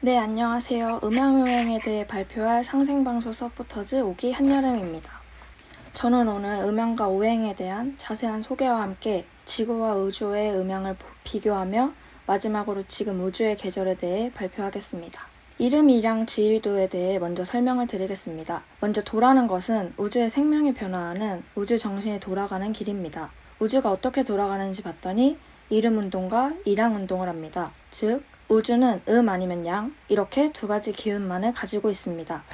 네, 안녕하세요. 음양여행에 대해 발표할 상생방송 서포터즈 5기 한여름입니다. 저는 오늘 음양과 오행에 대한 자세한 소개와 함께 지구와 우주의 음양을 비교하며 마지막으로 지금 우주의 계절에 대해 발표하겠습니다. 이름이랑 지위도에 대해 먼저 설명을 드리겠습니다. 먼저 도라는 것은 우주의 생명이 변화하는 우주 정신이 돌아가는 길입니다. 우주가 어떻게 돌아가는지 봤더니 이름운동과 이랑운동을 합니다. 즉, 우주는 아니면 양, 이렇게 두 가지 기운만을 가지고 있습니다.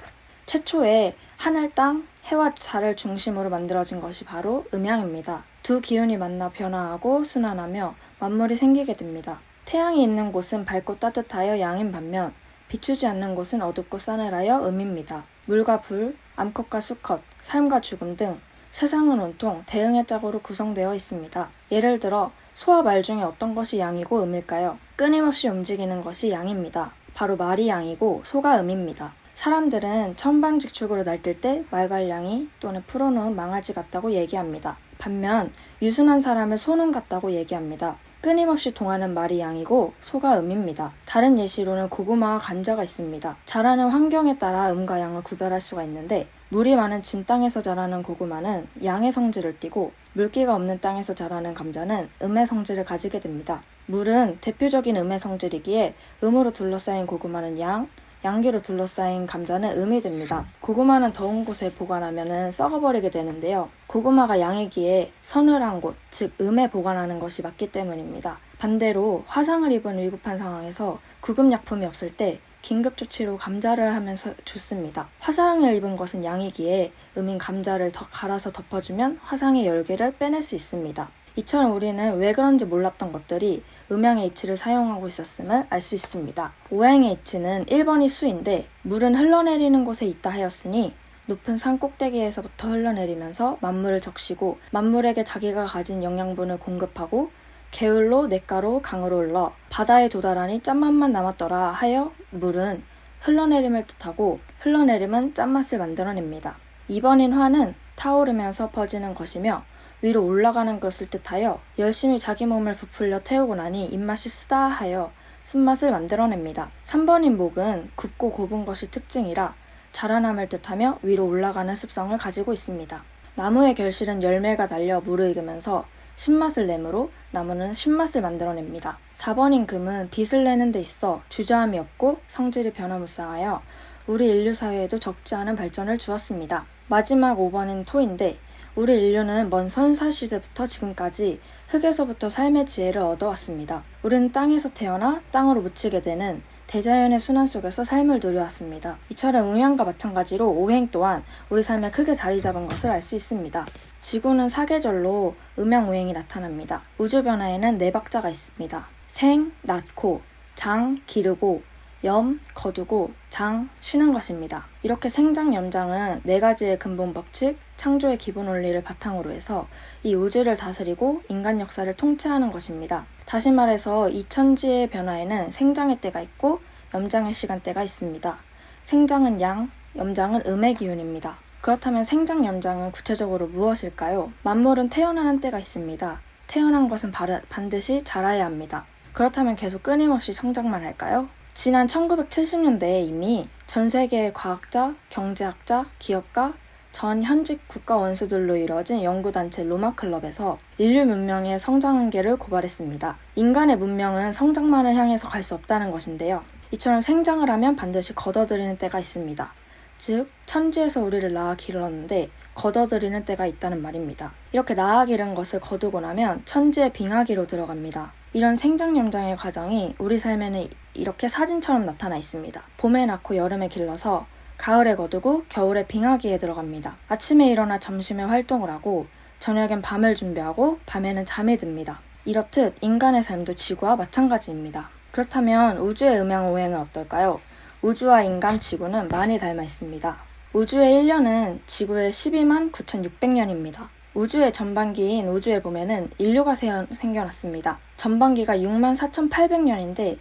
최초에 하늘, 땅, 해와 달을 중심으로 만들어진 것이 바로 음양입니다. 두 기운이 만나 변화하고 순환하며 만물이 생기게 됩니다. 태양이 있는 곳은 밝고 따뜻하여 양인 반면 비추지 않는 곳은 어둡고 싸늘하여 음입니다. 물과 불, 암컷과 수컷, 삶과 죽음 등 세상은 온통 대응의 짝으로 구성되어 있습니다. 예를 들어 소와 말 중에 어떤 것이 양이고 음일까요? 끊임없이 움직이는 것이 양입니다. 바로 말이 양이고 소가 음입니다. 사람들은 천방지축으로 날뛸 때 말괄량이 또는 풀어놓은 망아지 같다고 얘기합니다. 반면 유순한 사람을 소는 같다고 얘기합니다. 끊임없이 동하는 말이 양이고 소가 음입니다. 다른 예시로는 고구마와 감자가 있습니다. 자라는 환경에 따라 음과 양을 구별할 수가 있는데 물이 많은 진 땅에서 자라는 고구마는 양의 성질을 띠고 물기가 없는 땅에서 자라는 감자는 음의 성질을 가지게 됩니다. 물은 대표적인 음의 성질이기에 음으로 둘러싸인 고구마는 양, 양기로 둘러싸인 감자는 음이 됩니다. 고구마는 더운 곳에 보관하면 썩어버리게 되는데요. 고구마가 양이기에 서늘한 곳, 즉 음에 보관하는 것이 맞기 때문입니다. 반대로 화상을 입은 위급한 상황에서 구급약품이 없을 때 긴급조치로 감자를 하면 좋습니다. 화상을 입은 것은 양이기에 음인 감자를 더 갈아서 덮어주면 화상의 열기를 빼낼 수 있습니다. 이처럼 우리는 왜 그런지 몰랐던 것들이 음양의 이치를 사용하고 있었음을 알 수 있습니다. 오행의 이치는 1번이 수인데 물은 흘러내리는 곳에 있다 하였으니 높은 산 꼭대기에서부터 흘러내리면서 만물을 적시고 만물에게 자기가 가진 영양분을 공급하고 게을로 냇가로 강으로 흘러 바다에 도달하니 짠맛만 남았더라 하여 물은 흘러내림을 뜻하고 흘러내림은 짠맛을 만들어냅니다. 2번인 화는 타오르면서 퍼지는 것이며 위로 올라가는 것을 뜻하여 열심히 자기 몸을 부풀려 태우고 나니 입맛이 쓰다 하여 쓴맛을 만들어냅니다. 3번인 목은 굽고 곱은 것이 특징이라 자라남을 뜻하며 위로 올라가는 습성을 가지고 있습니다. 나무의 결실은 열매가 달려 무르익으면서 신맛을 내므로 나무는 신맛을 만들어냅니다. 4번인 금은 빛을 내는 데 있어 주저함이 없고 성질이 변화무쌍하여 우리 인류 사회에도 적지 않은 발전을 주었습니다. 마지막 5번인 토인데 우리 인류는 먼 선사시대부터 지금까지 흙에서부터 삶의 지혜를 얻어왔습니다. 우리는 땅에서 태어나 땅으로 묻히게 되는 대자연의 순환 속에서 삶을 누려왔습니다. 이처럼 음양과 마찬가지로 오행 또한 우리 삶에 크게 자리 잡은 것을 알 수 있습니다. 지구는 사계절로 음양 오행이 나타납니다. 우주 변화에는 4박자가 있습니다. 생, 낳고, 장, 기르고, 염, 거두고, 장, 쉬는 것입니다. 이렇게 생장, 염장은 4가지의 근본 법칙, 창조의 기본 원리를 바탕으로 해서 이 우주를 다스리고 인간 역사를 통치하는 것입니다. 다시 말해서 이 천지의 변화에는 생장의 때가 있고 염장의 시간대가 있습니다. 생장은 양, 염장은 음의 기운입니다. 그렇다면 생장, 염장은 구체적으로 무엇일까요? 만물은 태어나는 때가 있습니다. 태어난 것은 반드시 자라야 합니다. 그렇다면 계속 끊임없이 성장만 할까요? 지난 1970년대에 이미 전 세계의 과학자, 경제학자, 기업가, 전 현직 국가 원수들로 이루어진 연구단체 로마클럽에서 인류 문명의 성장 한계를 고발했습니다. 인간의 문명은 성장만을 향해서 갈 수 없다는 것인데요. 이처럼 생장을 하면 반드시 걷어들이는 때가 있습니다. 즉, 천지에서 우리를 낳아 기르었는데 걷어들이는 때가 있다는 말입니다. 이렇게 낳아 기른 것을 거두고 나면 천지의 빙하기로 들어갑니다. 이런 생장 염장의 과정이 우리 삶에는 이렇게 사진처럼 나타나 있습니다. 봄에 낳고 여름에 길러서 가을에 거두고 겨울에 빙하기에 들어갑니다. 아침에 일어나 점심에 활동을 하고 저녁엔 밤을 준비하고 밤에는 잠이 듭니다. 이렇듯 인간의 삶도 지구와 마찬가지입니다. 그렇다면 우주의 음양 오행은 어떨까요? 우주와 인간, 지구는 많이 닮아 있습니다. 우주의 1년은 지구의 12만 9,600년입니다. 우주의 전반기인 우주의 봄에는 인류가 생겨났습니다. 전반기가 6만 4,800년인데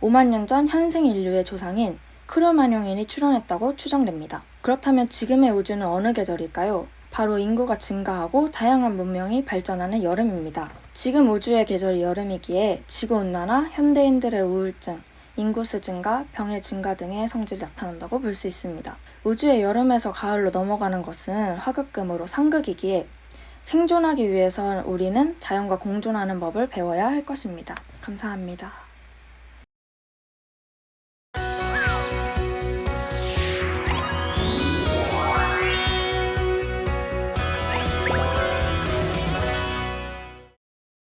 5만 년 전 현생 인류의 조상인 크로마뇽인이 출현했다고 추정됩니다. 그렇다면 지금의 우주는 어느 계절일까요? 바로 인구가 증가하고 다양한 문명이 발전하는 여름입니다. 지금 우주의 계절이 여름이기에 지구온난화, 현대인들의 우울증, 인구수 증가, 병의 증가 등의 성질이 나타난다고 볼 수 있습니다. 우주의 여름에서 가을로 넘어가는 것은 하급금으로 상극이기에 생존하기 위해선 우리는 자연과 공존하는 법을 배워야 할 것입니다. 감사합니다.